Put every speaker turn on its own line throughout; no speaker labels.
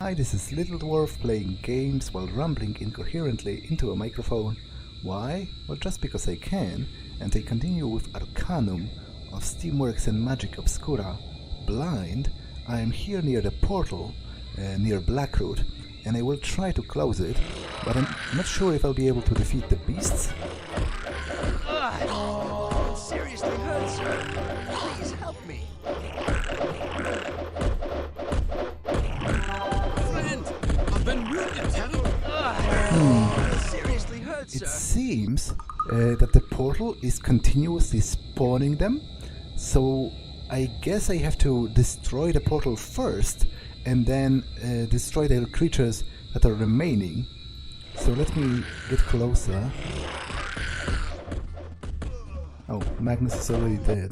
Hi, this is Little Dwarf playing games while rambling incoherently into a microphone. Why? Well, just because I can, and I continue with Arcanum of Steamworks and Magick Obscura. Blind, I am here near the portal, near Blackroot, and I will try to close it, but I'm not sure if I'll be able to defeat the beasts.
I'm seriously hurt, sir. Please help me. Friend, I've been wounded, seriously hurt, sir.
It seems that the portal is continuously spawning them, so I guess I have to destroy the portal first and then destroy the creatures that are remaining. So let me get closer. Oh, Magnus is already dead.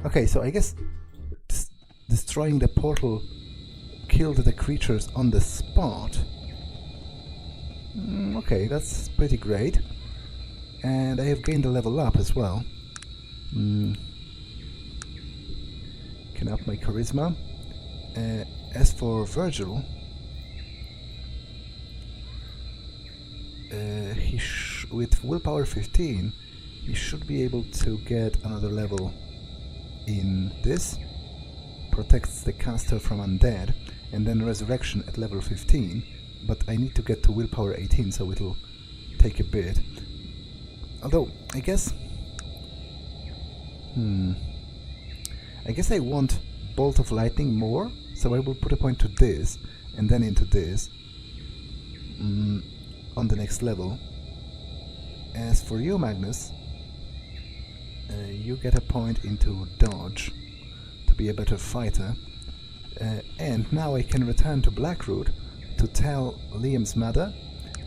Okay, so I guess destroying the portal killed the creatures on the spot. Okay, that's pretty great. And I have gained a level up as well. Can up my charisma. As for Virgil, with willpower 15, he should be able to get another level in this. Protects the caster from undead, and then resurrection at level 15, but I need to get to willpower 18, so it'll take a bit. Although, I guess I want Bolt of Lightning more, so I will put a point to this, and then into this, on the next level. As for you, Magnus, you get a point into Dodge, to be a better fighter, and now I can return to Blackroot to tell Liam's mother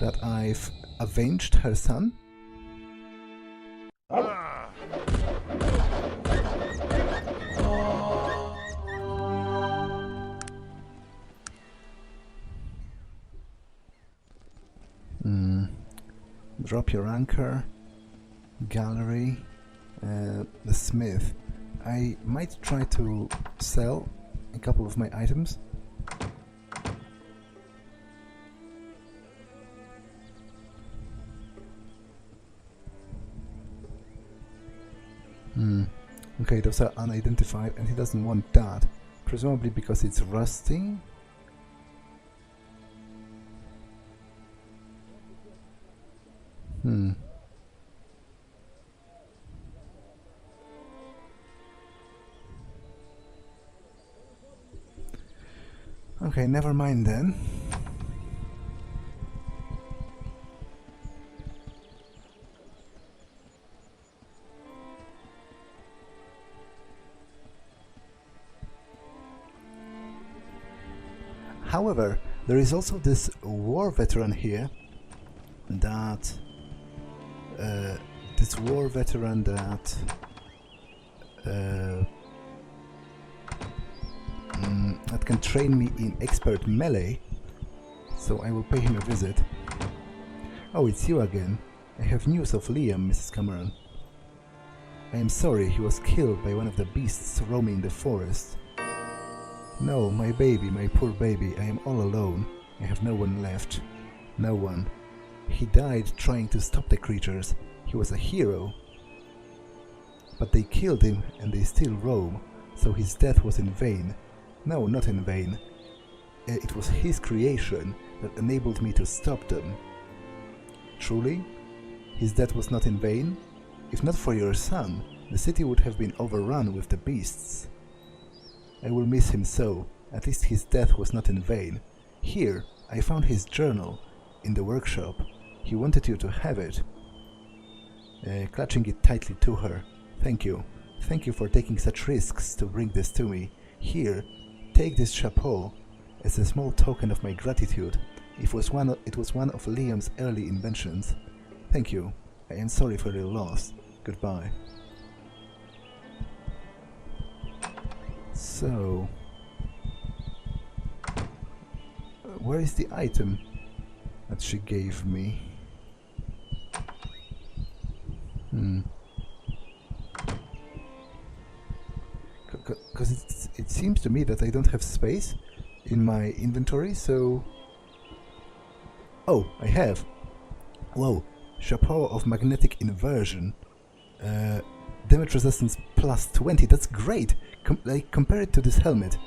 that I've avenged her son. Drop your anchor, gallery, the smith. I might try to sell a couple of my items. Okay, those are unidentified, and he doesn't want that, presumably because it's rusting. Okay, never mind then. However, there is also this war veteran here that that can train me in expert melee, so I will pay him a visit. Oh, it's you again. I have news of Liam, Mrs. Cameron. I am sorry, he was killed by one of the beasts roaming the forest. No, my baby, my poor baby, I am all alone. I have no one left. No one. He died trying to stop the creatures. He was a hero. But they killed him and they still roam, so his death was in vain. No, not in vain. It was his creation that enabled me to stop them. Truly? His death was not in vain? If not for your son, the city would have been overrun with the beasts. I will miss him so. At least his death was not in vain. Here, I found his journal in the workshop. He wanted you to have it. Clutching it tightly to her. Thank you. Thank you for taking such risks to bring this to me. Here, take this chapeau as a small token of my gratitude. It was one of Liam's early inventions. Thank you. I am sorry for your loss. Goodbye. So, where is the item that she gave me? Because it seems to me that I don't have space in my inventory, so... Oh, I have! Whoa! Chapeau of Magnetic Inversion. Damage resistance plus 20, that's great! Like, compare it to this helmet.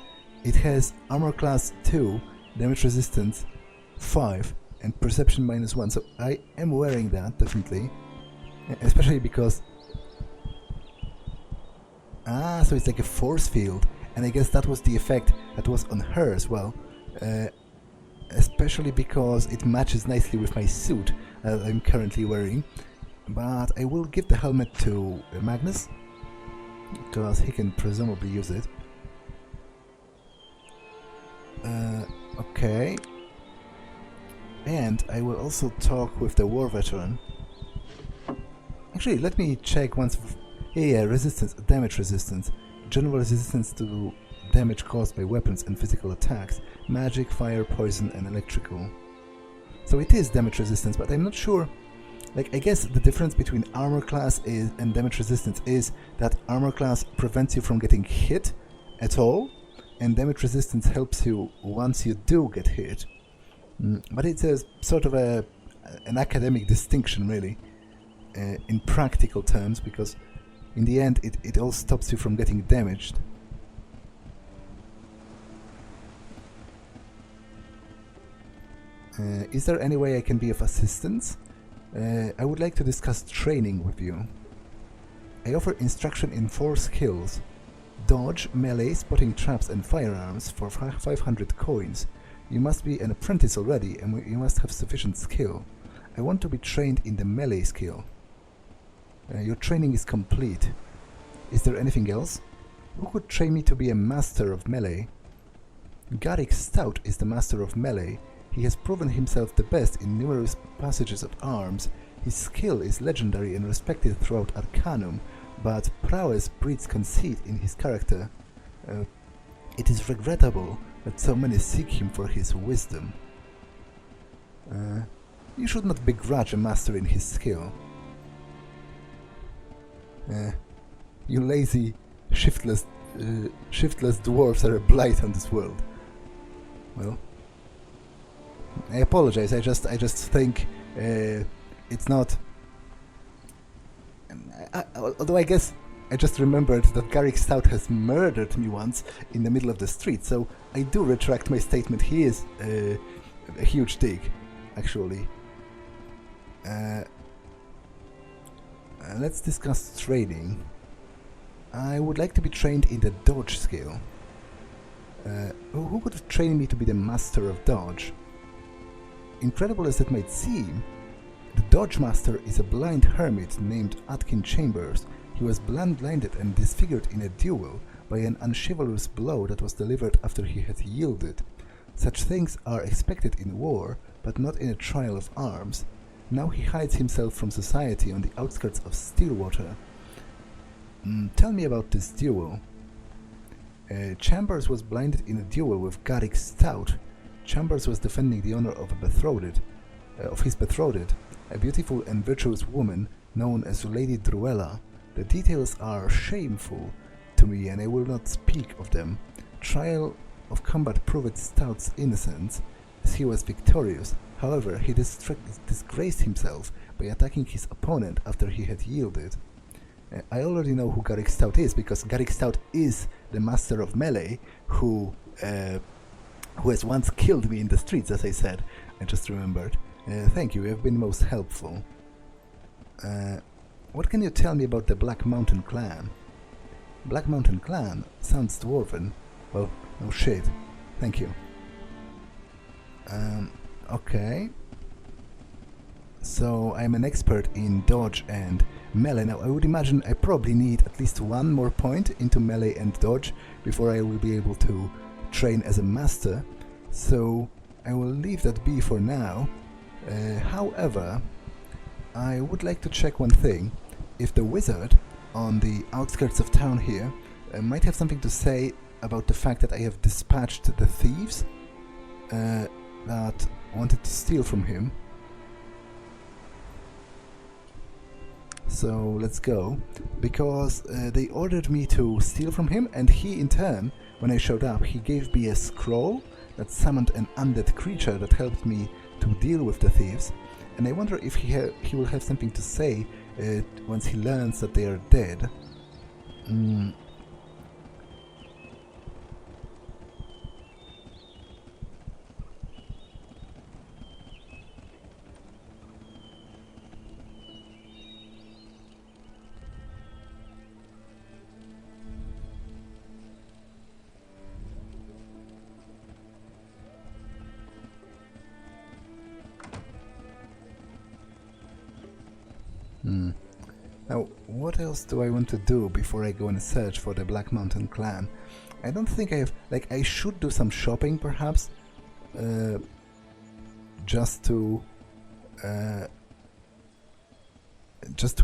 It has armor class 2, damage resistance 5, and perception minus 1, so I am wearing that, definitely. Especially because... Ah, so it's like a force field, and I guess that was the effect that was on her as well. Especially because it matches nicely with my suit that I'm currently wearing. But I will give the helmet to Magnus, because he can presumably use it. Okay. And I will also talk with the war veteran. Actually, let me check once. Yeah, resistance, damage resistance. General resistance to damage caused by weapons and physical attacks. Magic, fire, poison, and electrical. So it is damage resistance, but I'm not sure. Like, I guess the difference between armor class and damage resistance is that armor class prevents you from getting hit at all, and damage resistance helps you once you do get hit. But it's a sort of an academic distinction, really, in practical terms, because in the end it all stops you from getting damaged. Is there any way I can be of assistance? I would like to discuss training with you. I offer instruction in 4 skills. Dodge, melee, spotting traps and firearms for 500 coins. You must be an apprentice already and you must have sufficient skill. I want to be trained in the melee skill. Your training is complete. Is there anything else? Who could train me to be a master of melee? Garrick Stout is the master of melee. He has proven himself the best in numerous passages of arms. His skill is legendary and respected throughout Arcanum, but prowess breeds conceit in his character. It is regrettable that so many seek him for his wisdom. You should not begrudge a master in his skill. You lazy, shiftless dwarfs are a blight on this world. Well, I apologize. I just think it's not. Although I guess I just remembered that Garrick Stout has murdered me once in the middle of the street, so I do retract my statement. He is a huge dig, actually. Let's discuss training. I would like to be trained in the dodge skill. Who could train me to be the master of dodge? Incredible as it might seem, the Dodge Master is a blind hermit named Atkin Chambers. He was blinded and disfigured in a duel by an unchivalrous blow that was delivered after he had yielded. Such things are expected in war, but not in a trial of arms. Now he hides himself from society on the outskirts of Stillwater. Tell me about this duel. Chambers was blinded in a duel with Garrick Stout. Chambers was defending the honor of his betrothed, a beautiful and virtuous woman known as Lady Druella. The details are shameful to me and I will not speak of them. Trial of combat proved Stout's innocence, as he was victorious. However, he disgraced himself by attacking his opponent after he had yielded. I already know who Garrick Stout is, because Garrick Stout is the master of melee who has once killed me in the streets, as I said. I just remembered. Thank you, you have been most helpful. What can you tell me about the Black Mountain Clan? Black Mountain Clan sounds dwarven. Well, no shit. Thank you. Okay. So, I'm an expert in dodge and melee. Now, I would imagine I probably need at least 1 more point into melee and dodge before I will be able to train as a master, so I will leave that be for now. However, I would like to check one thing. If the wizard on the outskirts of town here might have something to say about the fact that I have dispatched the thieves that wanted to steal from him. So let's go, because they ordered me to steal from him, and he in turn, when I showed up, he gave me a scroll that summoned an undead creature that helped me to deal with the thieves. And I wonder if he will have something to say once he learns that they are dead. Now, what else do I want to do before I go and search for the Black Mountain clan? I don't think I have... like, I should do some shopping, perhaps, just to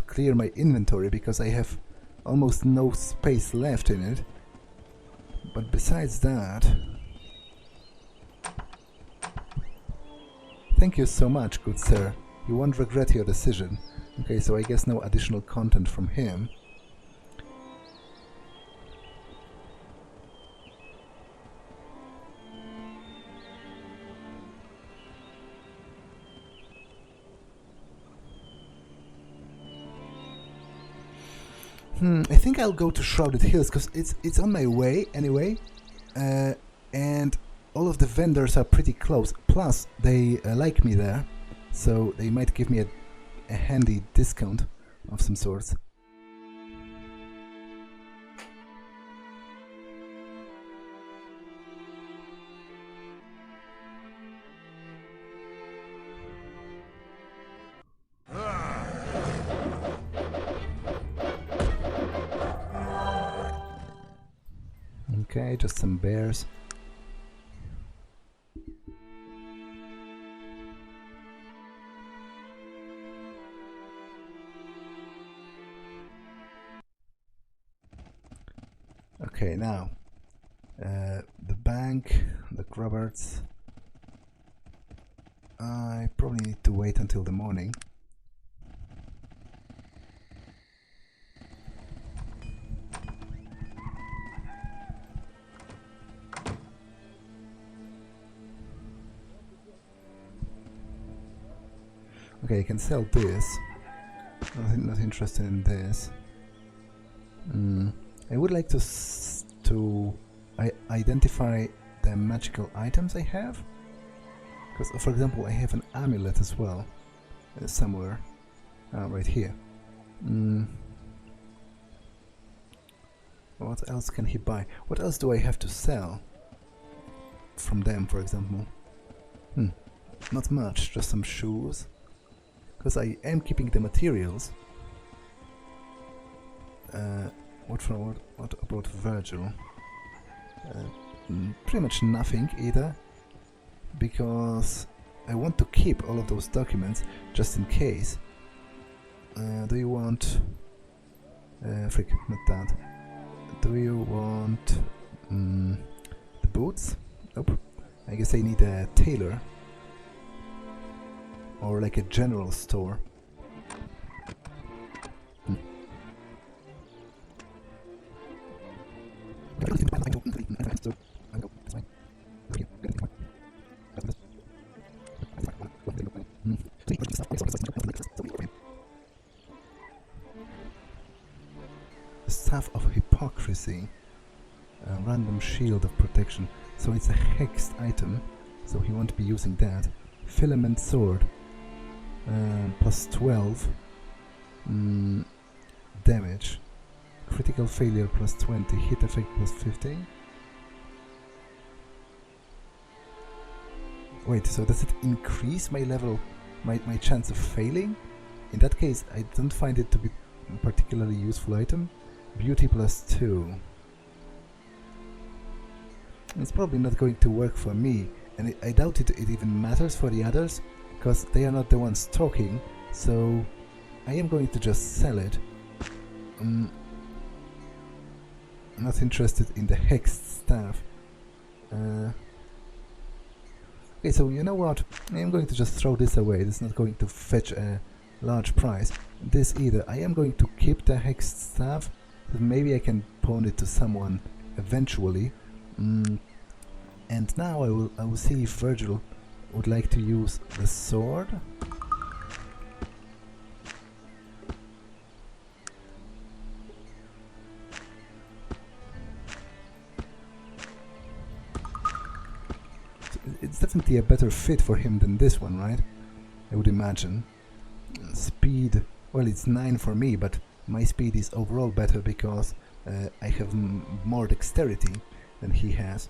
clear my inventory, because I have almost no space left in it. But besides that... Thank you so much, good sir. You won't regret your decision. Okay, so I guess no additional content from him. I think I'll go to Shrouded Hills, because it's on my way anyway, and all of the vendors are pretty close. Plus, they like me there, so they might give me a handy discount of some sorts. Okay, just some bears. Okay, now the bank, the cupboards. I probably need to wait until the morning. Okay, I can sell this. Not interested in this. I would like to identify the magical items I have, because, for example, I have an amulet as well, somewhere, right here. What else can he buy? What else do I have to sell from them, for example? Not much, just some shoes, because I am keeping the materials. What about Virgil? Pretty much nothing either, because I want to keep all of those documents just in case. Do you want... frick, not that. Do you want the boots? Nope. I guess I need a tailor, or like a general store. Staff of Hypocrisy, a random shield of protection, so it's a hexed item, so he won't be using that. Filament sword, plus 12 damage, critical failure plus 20, hit effect plus 15. Wait, so does it increase my level, my chance of failing? In that case, I don't find it to be a particularly useful item. Beauty plus 2. It's probably not going to work for me, and I doubt it even matters for the others, because they are not the ones talking, so I am going to just sell it. I'm not interested in the hexed staff. Okay, so you know what? I am going to just throw this away. This is not going to fetch a large price. this either. I am going to keep the hexed staff, but maybe I can pawn it to someone eventually. And now I will see if Virgil would like to use the sword. So it's definitely a better fit for him than this one, right? I would imagine. Speed, well, it's 9 for me, but my speed is overall better because I have more dexterity than he has.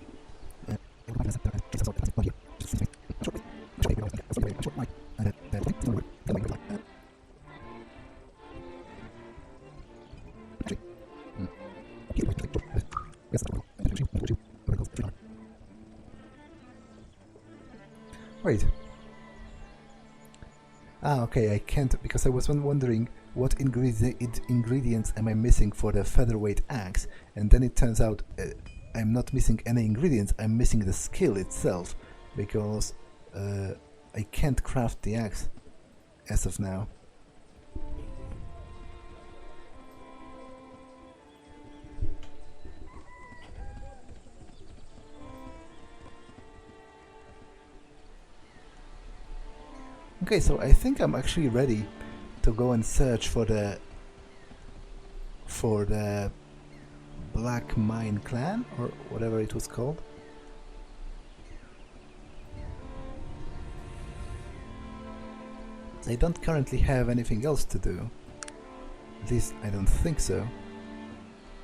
Wait. Ah, okay, I can't, because I was wondering what ingredients am I missing for the featherweight axe, and then it turns out I'm not missing any ingredients, I'm missing the skill itself, because I can't craft the axe as of now. Okay, so I think I'm actually ready to go and search for the Black Mine Clan, or whatever it was called. I don't currently have anything else to do. At least I don't think so.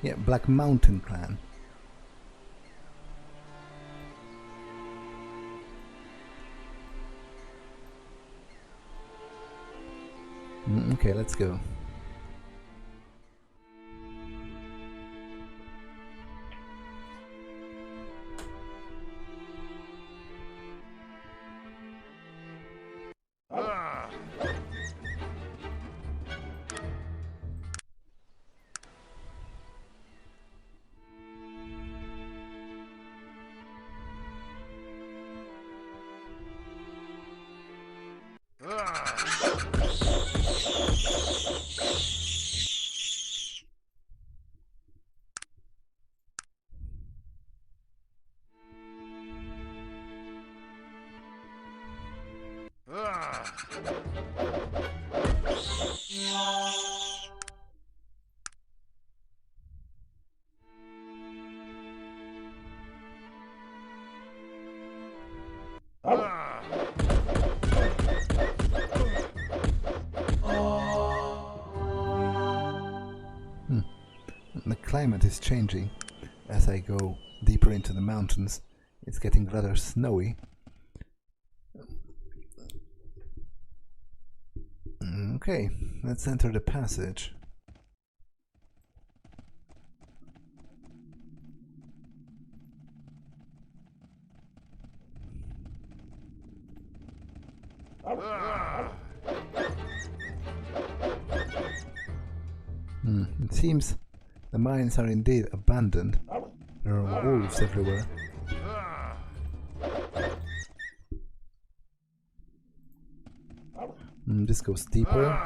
Yeah, Black Mountain Clan. Okay, let's go. The climate is changing as I go deeper into the mountains. It's getting rather snowy. Okay, let's enter the passage. It seems the mines are indeed abandoned. There are wolves everywhere. This goes deeper.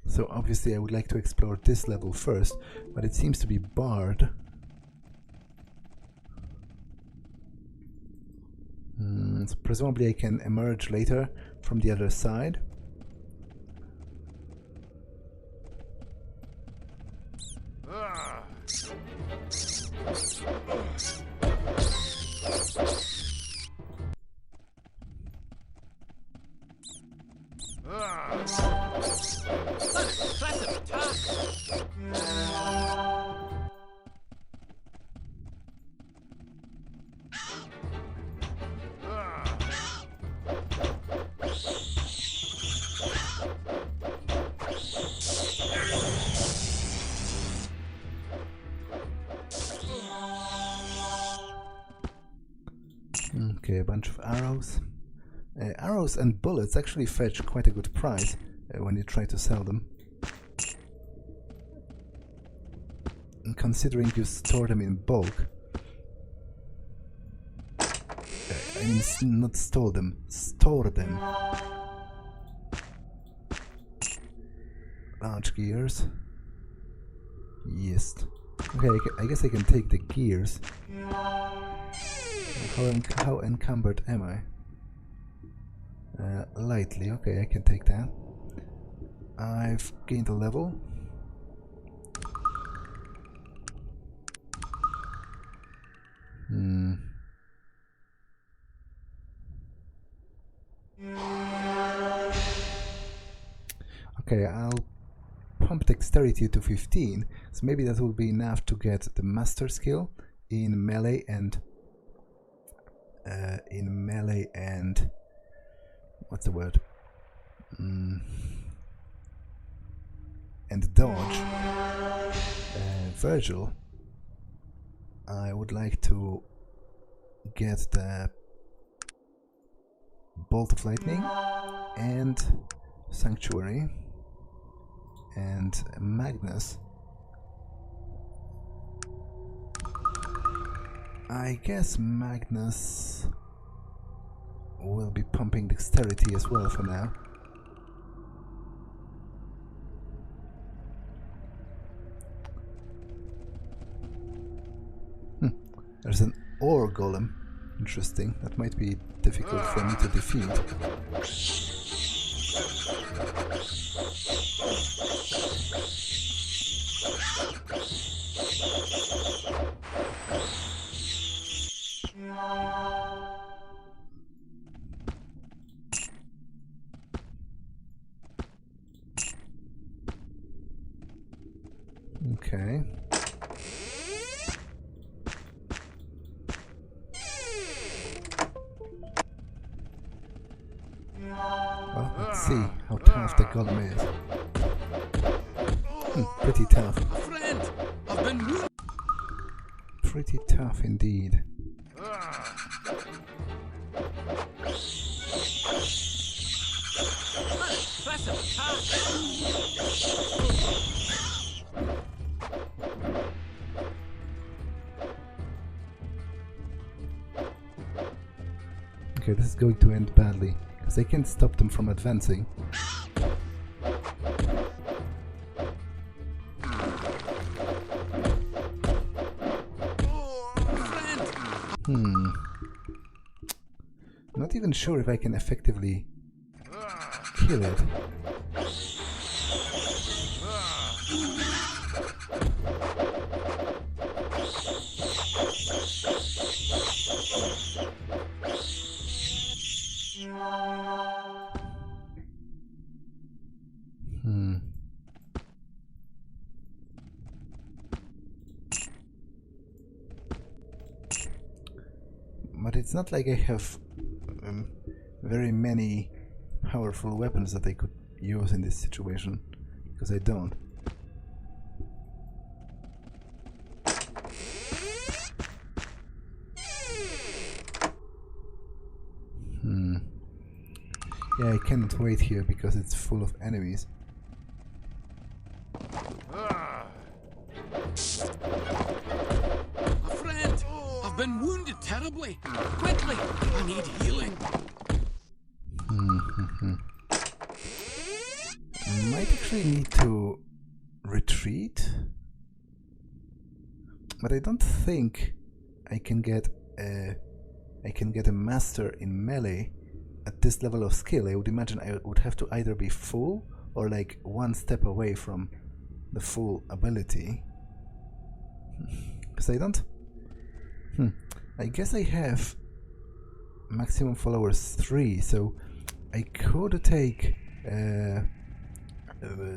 So obviously I would like to explore this level first, but it seems to be barred. So presumably I can emerge later from the other side. Okay, a bunch of arrows. Arrows and bullets actually fetch quite a good price when you try to sell them. And considering you store them in bulk, I mean, not stole them, store them. Large gears. Yes. Okay, I guess I can take the gears. How encumbered am I? Lightly. Okay, I can take that. I've gained a level. Okay, I'll pump dexterity to 15, so maybe that will be enough to get the master skill in melee and what's the word? And dodge. Virgil, I would like to get the bolt of lightning and sanctuary. And Magnus, I guess Magnus will be pumping dexterity as well for now. There's an ore golem. Interesting. That might be difficult for me to defeat. Okay. Well, let's see how tough the golem is. Pretty tough. Pretty tough indeed. Okay, this is going to end badly, because I can't stop them from advancing. Not even sure if I can effectively kill it. But it's not like I have very many powerful weapons that I could use in this situation, because I don't. Yeah, I cannot wait here because it's full of enemies.
Been wounded terribly. Quickly, I need healing.
Might actually need to retreat, but I don't think I can get a master in melee at this level of skill. I would imagine I would have to either be full or like one step away from the full ability. Because I don't. I guess I have maximum followers 3, so I could take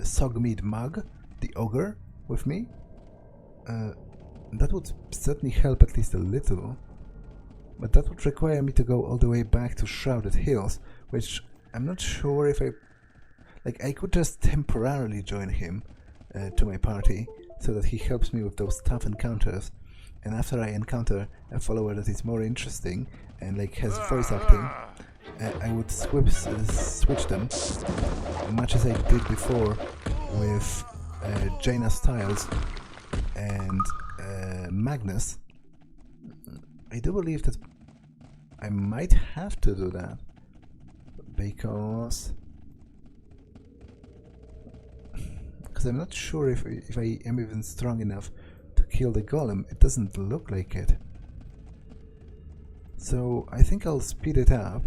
Soggg Mead Mugg, the ogre, with me. That would certainly help at least a little, but that would require me to go all the way back to Shrouded Hills, which I'm not sure if I could just temporarily join him to my party so that he helps me with those tough encounters. And after I encounter a follower that is more interesting and like has voice acting, I would switch them, much as I did before with Jaina Styles and Magnus. I do believe that I might have to do that because I'm not sure if I am even strong enough to kill the golem. It doesn't look like it. So I think I'll speed it up.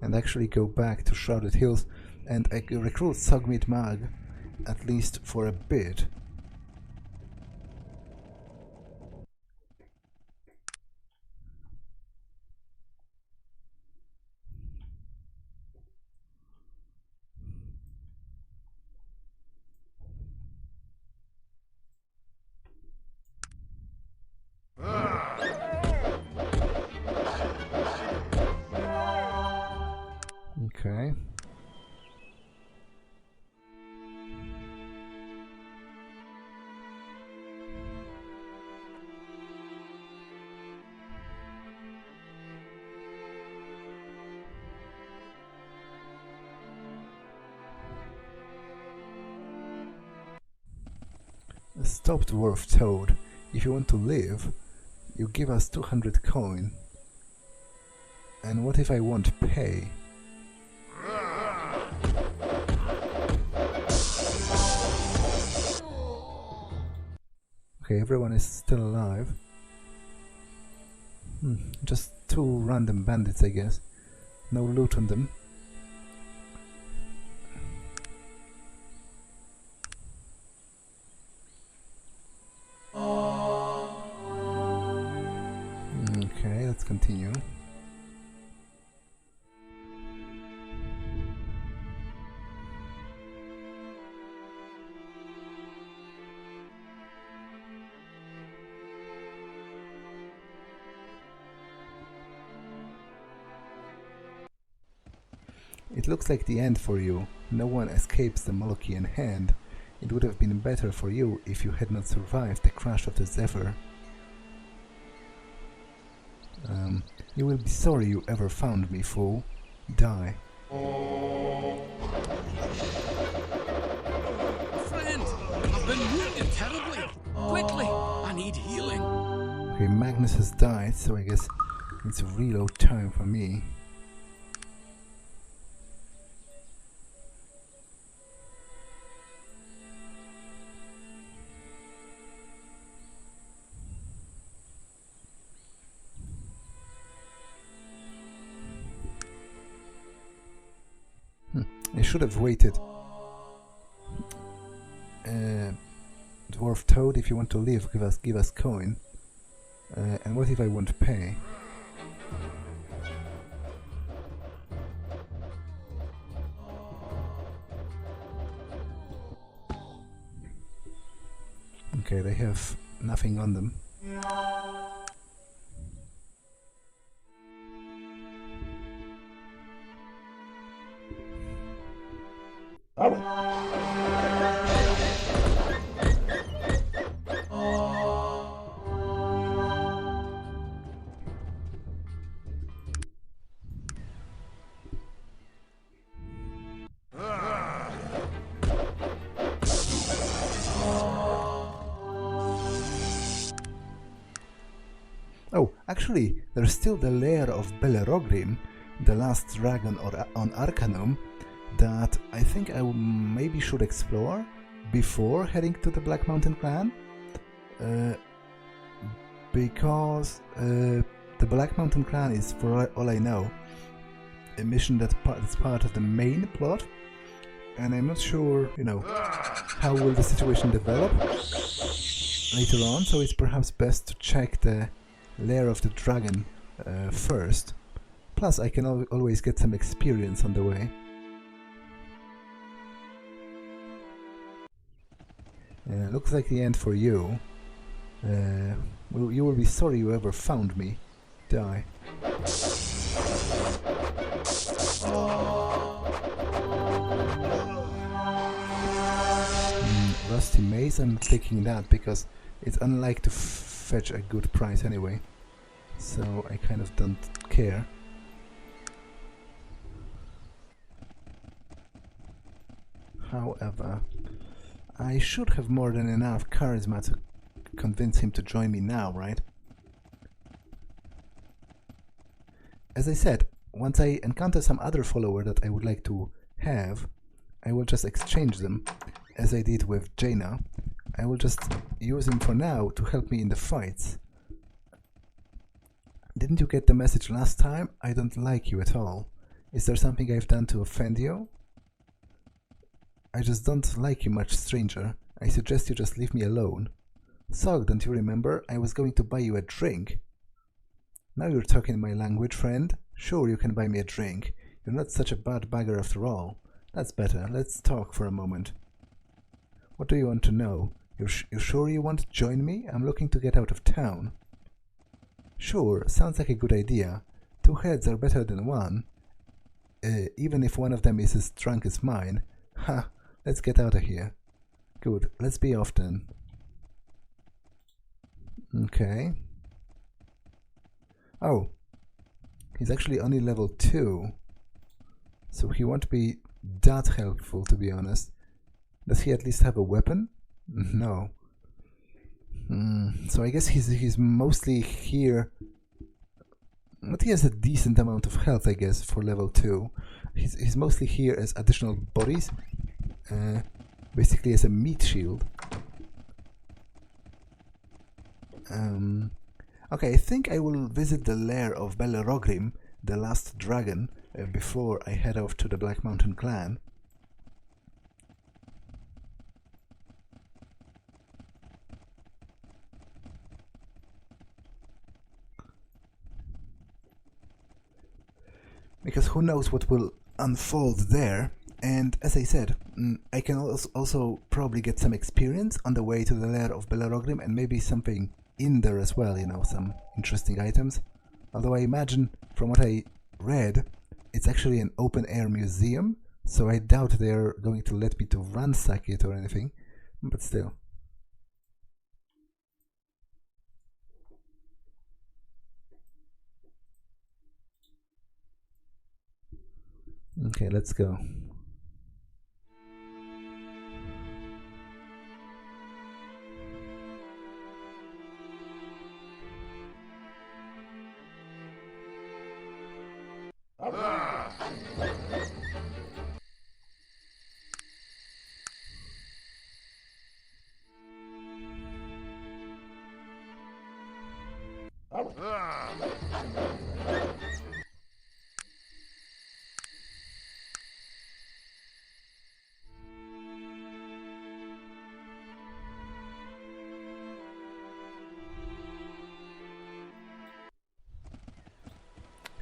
And actually go back to Shrouded Hills and recruit Soggg Mead Mugg, at least for a bit. Okay. Stop, dwarf toad. If you want to live, you give us 200 coin. And what if I won't pay? Okay, everyone is still alive. Just two random bandits, I guess. No loot on them. Okay, let's continue. It looks like the end for you. No one escapes the Molochian hand. It would have been better for you if you had not survived the crash of the Zephyr. You will be sorry you ever found me, fool. Die.
Friend, I've been wounded terribly. Quickly, I need healing.
Okay, Magnus has died, so I guess it's reload time for me. I should have waited. Dwarf toad, if you want to live, give us coin. And what if I won't pay? Okay, they have nothing on them. Oh, actually, there's still the Lair of Bellerogrim, the last dragon on Arcanum, that I think I maybe should explore before heading to the Black Mountain Clan, because the Black Mountain Clan is, for all I know, a mission that's part of the main plot, and I'm not sure, you know, how will the situation develop later on, so it's perhaps best to check the Lair of the Dragon first. Plus, I can always get some experience on the way. Looks like the end for you. You will be sorry you ever found me. Die. Rusty Maze, I'm taking that because it's unlikely to fetch a good price anyway, so I kind of don't care. However, I should have more than enough charisma to convince him to join me now, right? As I said, once I encounter some other follower that I would like to have, I will just exchange them, as I did with Jaina. I will just use him for now to help me in the fights. Didn't you get the message last time? I don't like you at all. Is there something I've done to offend you? I just don't like you much, stranger. I suggest you just leave me alone. Soggg, don't you remember? I was going to buy you a drink. Now you're talking my language, friend. Sure, you can buy me a drink. You're not such a bad bagger after all. That's better. Let's talk for a moment. What do you want to know? You're sure you want to join me? I'm looking to get out of town. Sure, sounds like a good idea. 2 heads are better than one. Even if one of them is as drunk as mine. Ha! Let's get out of here. Good, let's be off then. Okay. Oh. He's actually only level 2. So he won't be that helpful, to be honest. Does he at least have a weapon? No. So I guess he's mostly here. But he has a decent amount of health, I guess, for level 2. He's mostly here as additional bodies. Basically as a meat shield. Okay, I think I will visit the Lair of Bellerogrim, the last dragon, before I head off to the Black Mountain clan. Because who knows what will unfold there. And as I said, I can also probably get some experience on the way to the Lair of Bellerogrim, and maybe something in there as well, you know, some interesting items. Although I imagine, from what I read, it's actually an open-air museum, so I doubt they're going to let me to ransack it or anything, but still. Okay, let's go.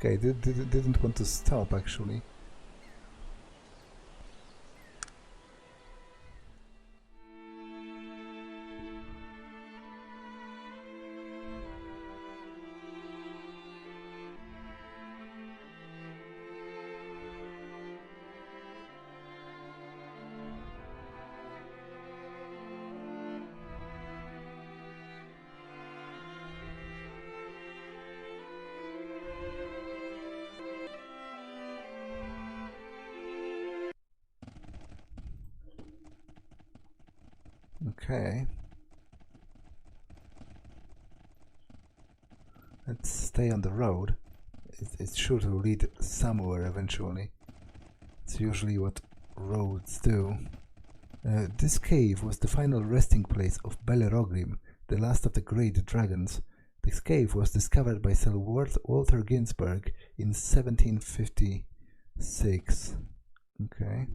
Okay, didn't want to stop actually. Okay. Let's stay on the road. It's sure to lead somewhere eventually. It's usually what roads do. This cave was the final resting place of Bellerogrim, the last of the great dragons. This cave was discovered by Sir Walter Ginsberg in 1756. Okay.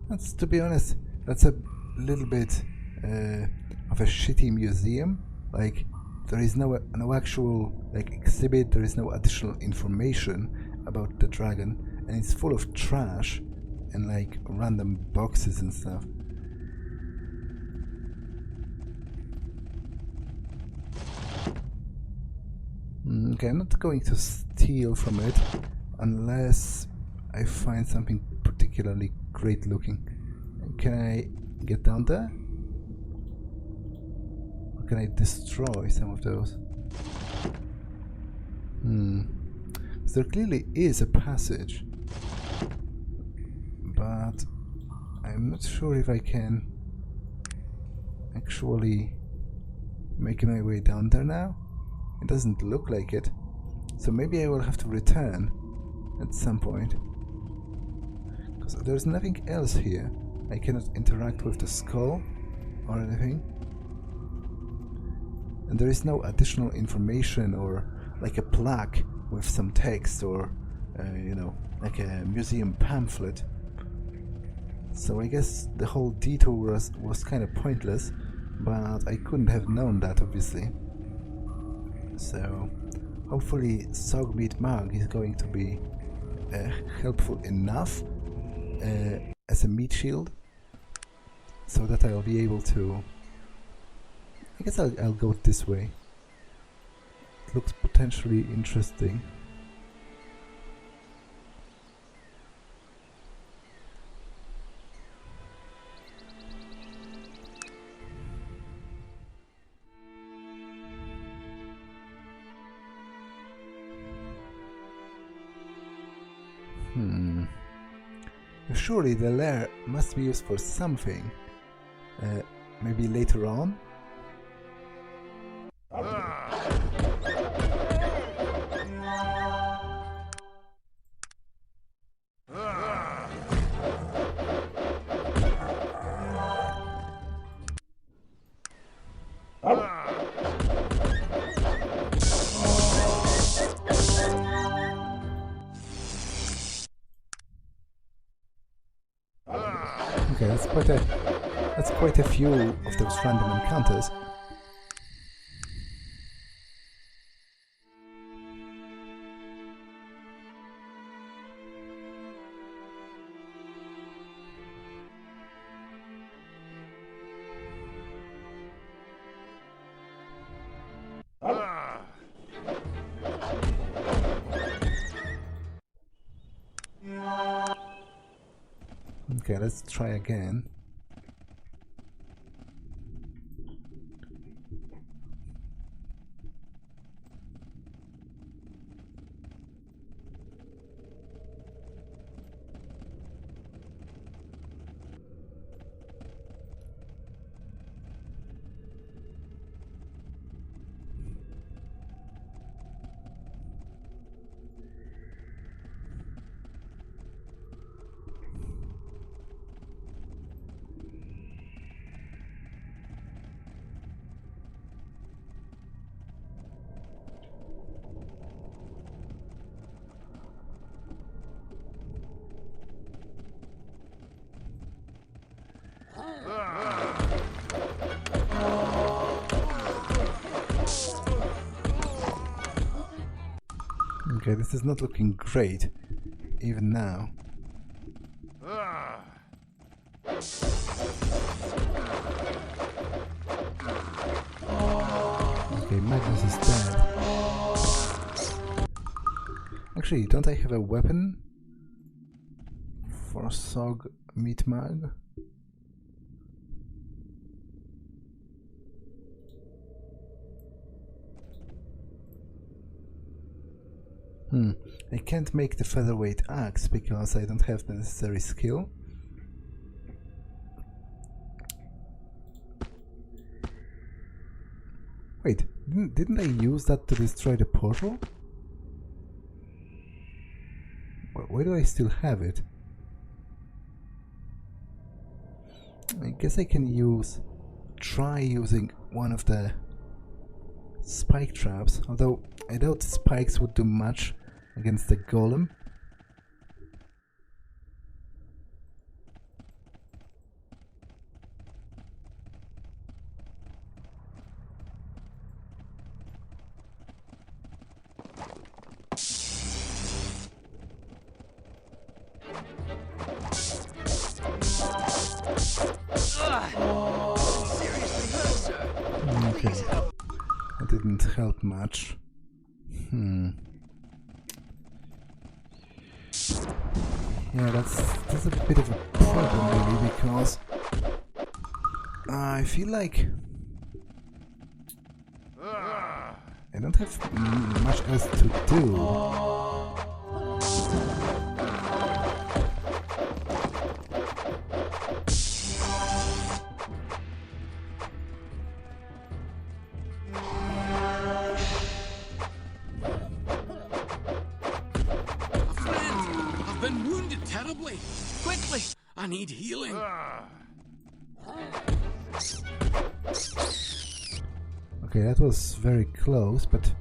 That's, to be honest, that's a little bit of a shitty museum. Like, there is no actual like exhibit. There is no additional information about the dragon, and it's full of trash and like random boxes and stuff. Okay, I'm not going to steal from it unless I find something particularly great looking. Can I get down there? Or can I destroy some of those? So there clearly is a passage, but I'm not sure if I can actually make my way down there now. It doesn't look like it, so maybe I will have to return at some point, because there's nothing else here. I cannot interact with the skull or anything, and there is no additional information or like a plaque with some text or you know, like a museum pamphlet. So I guess the whole detour was kind of pointless, but I couldn't have known that, obviously. So hopefully Soggg Mead Mugg is going to be helpful enough as a meat shield, so that I'll be able to... I guess I'll go this way. It looks potentially interesting. Surely the lair must be used for something. Maybe later on? Okay, that's quite a few of those random encounters. Okay, let's try again. Okay, this is not looking great, even now. Okay, Magnus is dead. Actually, don't I have a weapon for Soggg Mead Mugg? I can't make the featherweight axe because I don't have the necessary skill. Wait, didn't I use that to destroy the portal? Why do I still have it? I guess I can try using one of the spike traps, although I doubt spikes would do much against the golem. Okay, that didn't help much. Yeah, that's a bit of a problem really, because I feel like I don't have much else to do.
Quickly! I need healing.
Okay, that was very close, but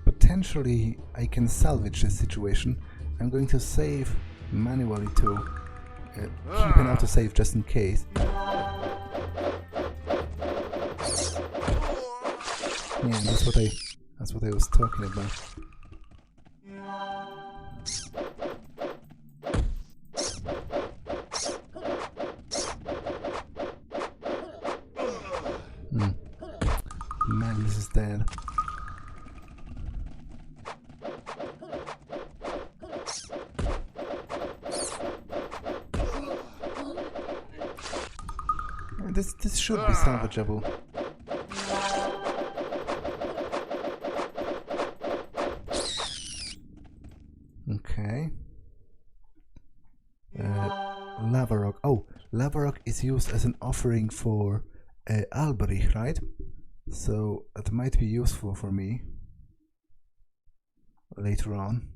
potentially I can salvage this situation. I'm going to save manually to keep an autosave just in case. Yeah, that's what I was talking about. Magnus is dead. This should be salvageable. Okay. Lava rock. Oh, lava rock is used as an offering for Alberich, right? So that might be useful for me later on.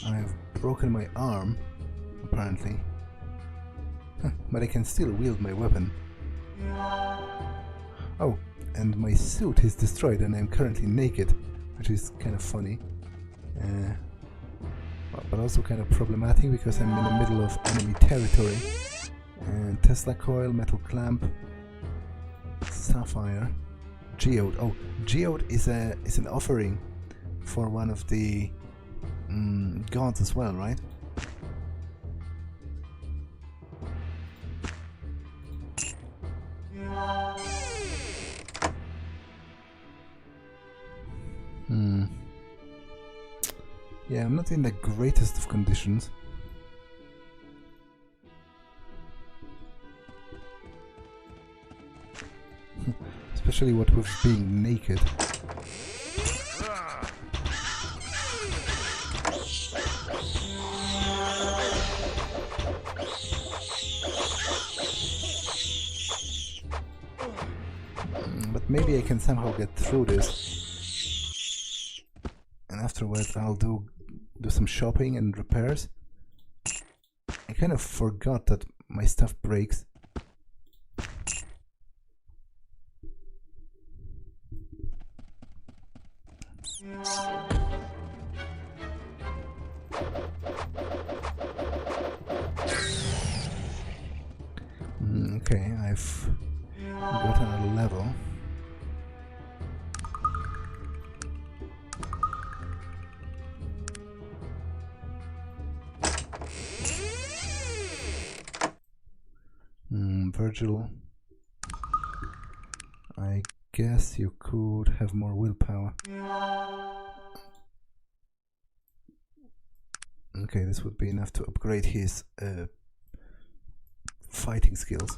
I've broken my arm, apparently. But I can still wield my weapon. Oh, and my suit is destroyed and I'm currently naked, which is kind of funny. But also kind of problematic because I'm in the middle of enemy territory. Tesla coil, metal clamp, sapphire, geode. Oh, geode is an offering for one of the gods as well, right? Yeah, I'm not in the greatest of conditions. Especially what with being naked. But maybe I can somehow get through this. And afterwards I'll do some shopping and repairs. I kind of forgot that my stuff breaks. Okay, I've got another level. Virgil, I guess you could have more willpower. Okay, this would be enough to upgrade his fighting skills.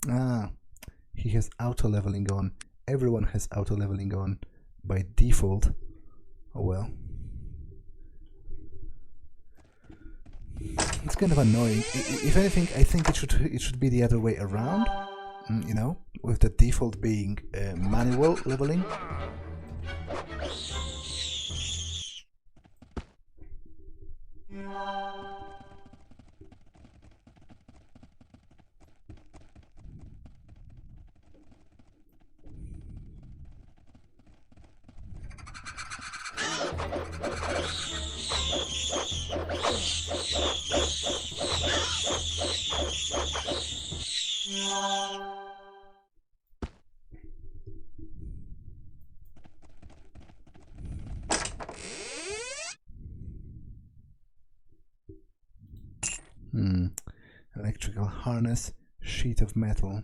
Ah, he has auto leveling on. Everyone has auto leveling on by default. Oh well. It's kind of annoying. If anything, I think it should be the other way around. You know, with the default being manual leveling. Electrical harness, sheet of metal.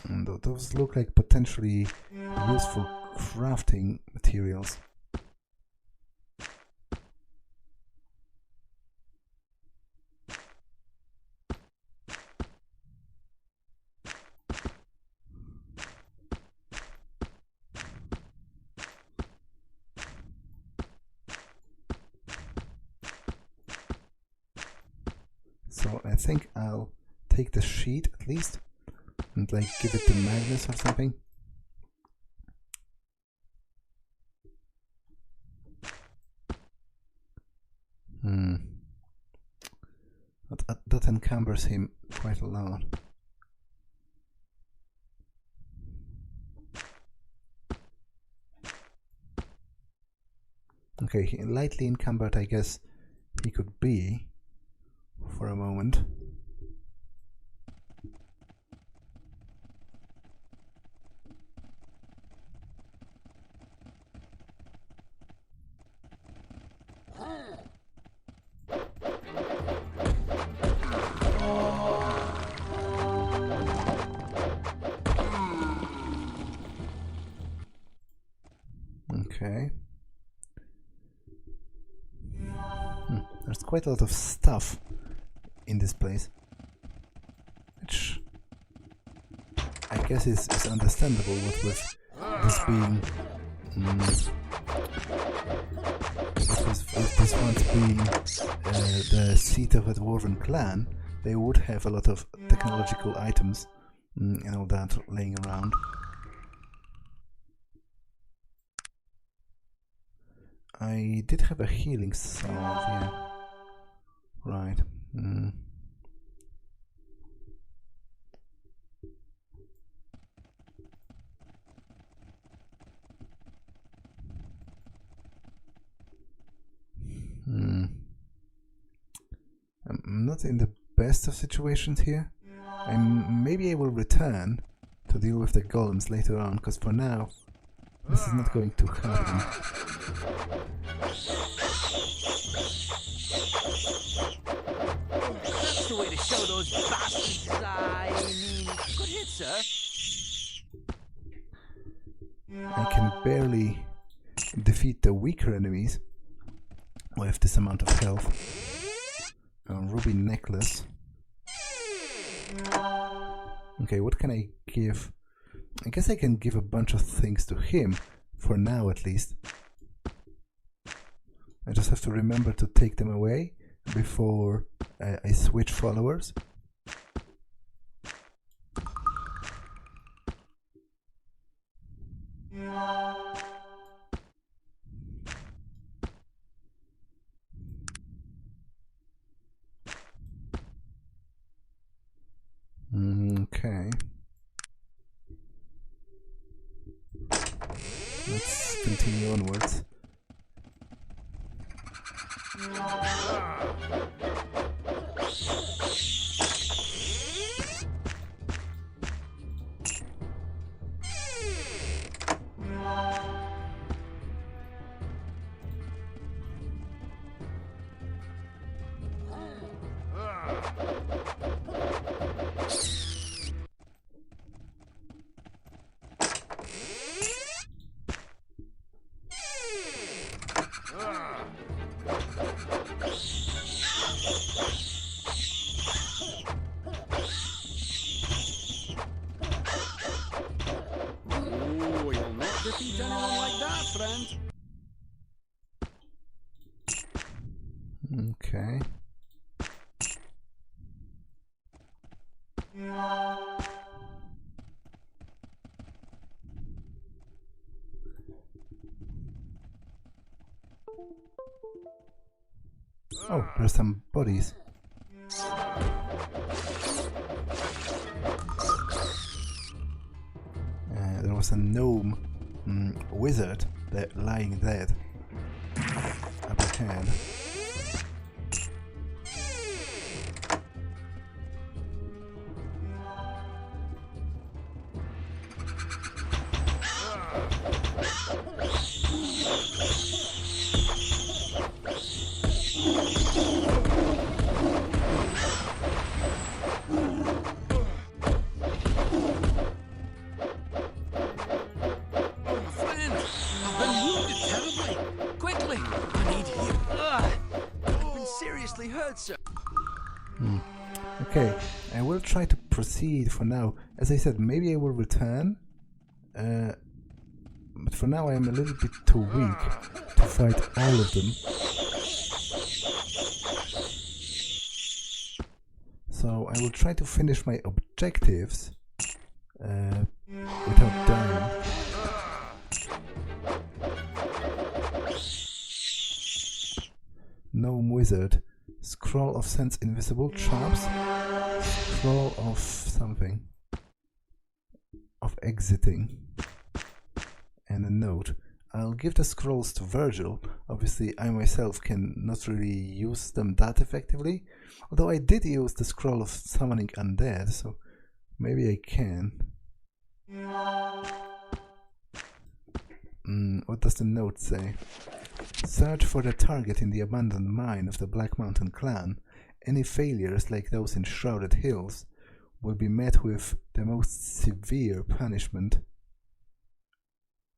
And those look like potentially useful crafting materials. So I think I'll take the sheet at least and like give it to Magnus or something. That encumbers him quite a lot. Okay, lightly encumbered I guess he could be for a moment. Okay. There's quite a lot of stuff in this place, which I guess is understandable, what with this being with this once being the seat of a dwarven clan. They would have a lot of technological items and all that laying around. I did have a healing salve, yeah. Right. I'm not in the best of situations here. Maybe I will return to deal with the golems later on, because for now this is not going to happen.
That's the way to show those bastards. I mean, good hit, sir.
I can barely defeat the weaker enemies with this amount of health. A ruby necklace. Okay, what can I give? I guess I can give a bunch of things to him, for now at least. I just have to remember to take them away before I switch followers. Okay. Let's continue onwards. Okay. Oh, there's some bodies. There was a gnome wizard lying dead up ahead.
seriously hurt, sir.
Okay, I will try to proceed for now. As I said, maybe I will return. But for now I am a little bit too weak to fight all of them. So I will try to finish my objectives without dying. Gnome Wizard. Scroll of Sense Invisible Traps. Scroll of something. Of Exiting. And a note. I'll give the scrolls to Virgil. Obviously I myself can not really use them that effectively. Although I did use the scroll of summoning undead, so maybe I can. What does the note say? Search for the target in the abandoned mine of the Black Mountain clan. Any failures like those in Shrouded Hills will be met with the most severe punishment.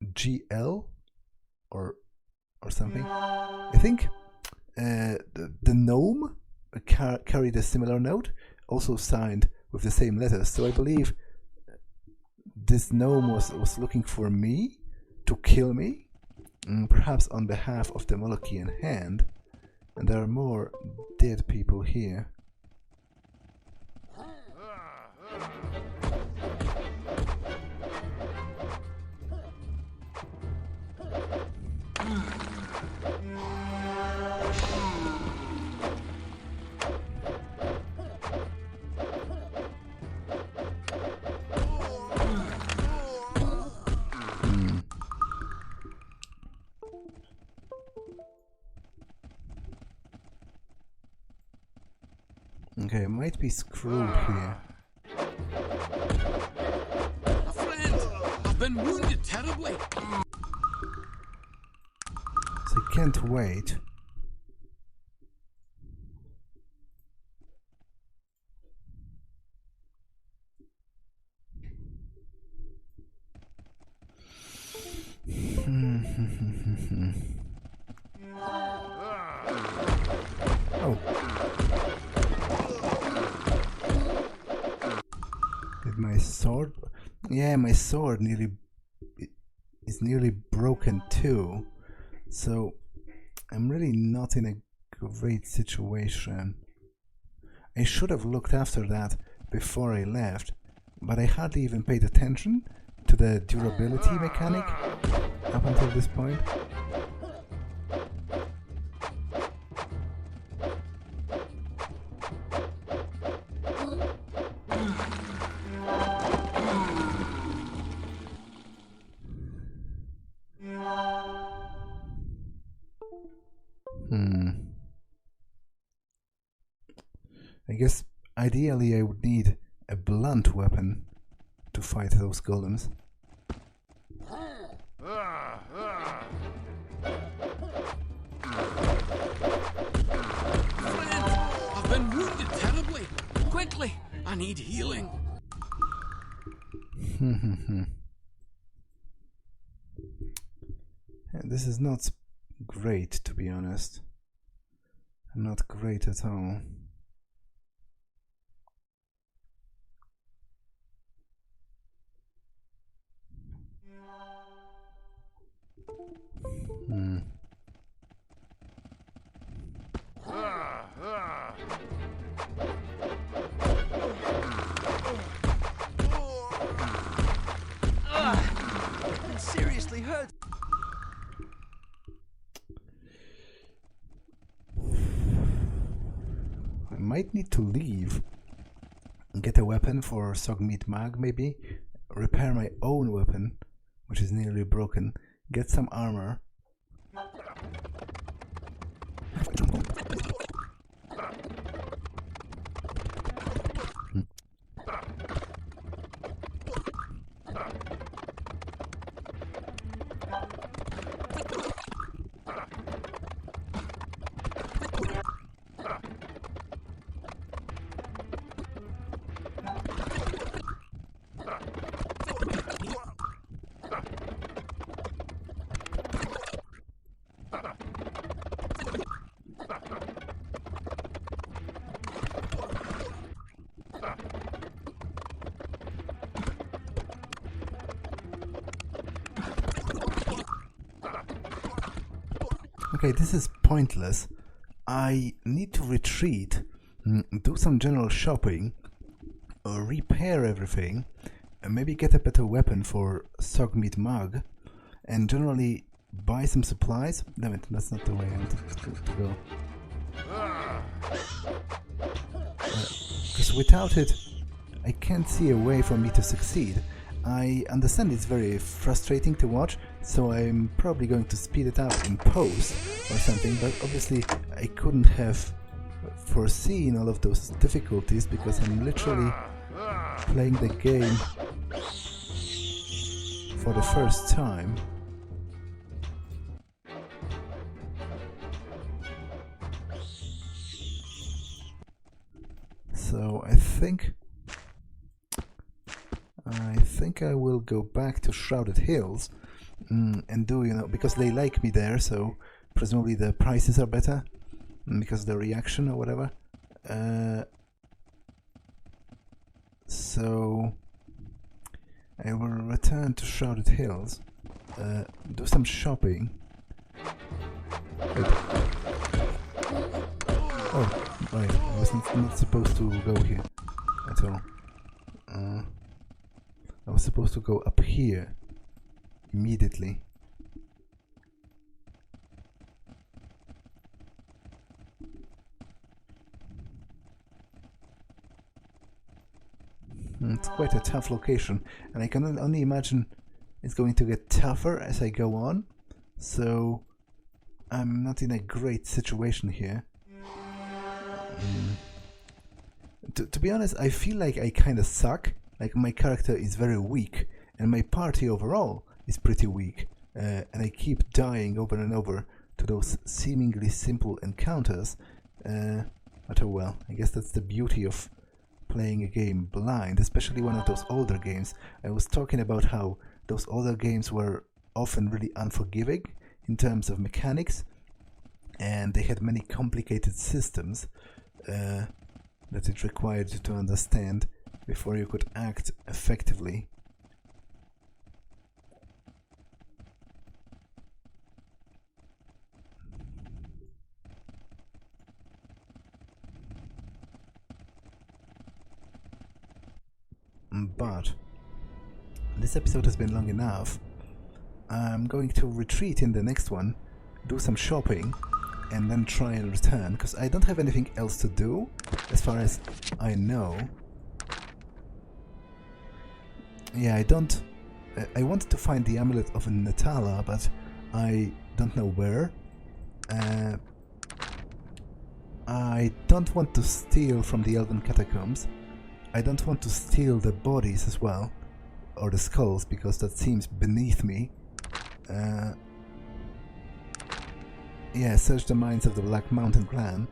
GL? Or something? I think the gnome carried a similar note, also signed with the same letters, so I believe this gnome was looking for me to kill me, perhaps on behalf of the Molochian hand, and there are more dead people here. Okay, I might be screwed here.
A friend! I've been wounded terribly.
So I can't wait. Oh. Did my sword? Yeah, my sword is nearly broken too. So I'm really not in a great situation. I should have looked after that before I left, but I hardly even paid attention to the durability mechanic up until this point. I guess ideally I would need a blunt weapon to fight those golems.
I've been wounded terribly. Quickly, I need healing.
This is not great, to be honest. Not great at all.
It seriously hurt.
I might need to leave and get a weapon for Soggg Mead Mugg, maybe. Repair my own weapon, which is nearly broken. Get some armor. Okay, this is pointless. I need to retreat, do some general shopping, repair everything, and maybe get a better weapon for Soggg Mead Mugg, and generally buy some supplies. Damn it, that's not the way I wanted to go. Because without it, I can't see a way for me to succeed. I understand it's very frustrating to watch, so I'm probably going to speed it up in post or something, but obviously I couldn't have foreseen all of those difficulties because I'm literally playing the game for the first time. So I think I will go back to Shrouded Hills and do, you know, because they like me there, so presumably the prices are better because of the reaction or whatever. So I will return to Shrouded Hills, do some shopping. Wait. Oh, right, I was not supposed to go here at all. I was supposed to go up here immediately. It's quite a tough location, and I can only imagine it's going to get tougher as I go on, so I'm not in a great situation here. To be honest, I feel like I kinda suck. Like, my character is very weak, and my party overall is pretty weak, and I keep dying over and over to those seemingly simple encounters, but oh well, I guess that's the beauty of playing a game blind, especially one of those older games. I was talking about how those older games were often really unforgiving in terms of mechanics, and they had many complicated systems that it required you to understand before you could act effectively. But this episode has been long enough. I'm going to retreat in the next one, do some shopping, and then try and return, because I don't have anything else to do, as far as I know. Yeah, I wanted to find the amulet of Natala, but I don't know where. I don't want to steal from the Elven Catacombs. I don't want to steal the bodies as well, or the skulls, because that seems beneath me. Yeah, search the mines of the Black Mountain clan,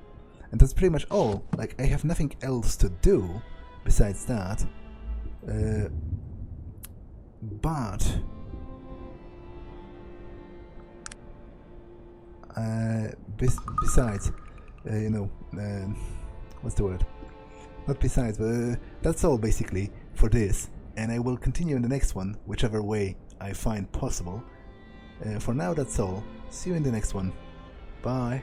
and that's pretty much all. Like, I have nothing else to do besides that. But besides, you know, what's the word? Not besides, but that's all basically for this, and I will continue in the next one, whichever way I find possible. For now, that's all. See you in the next one. Bye.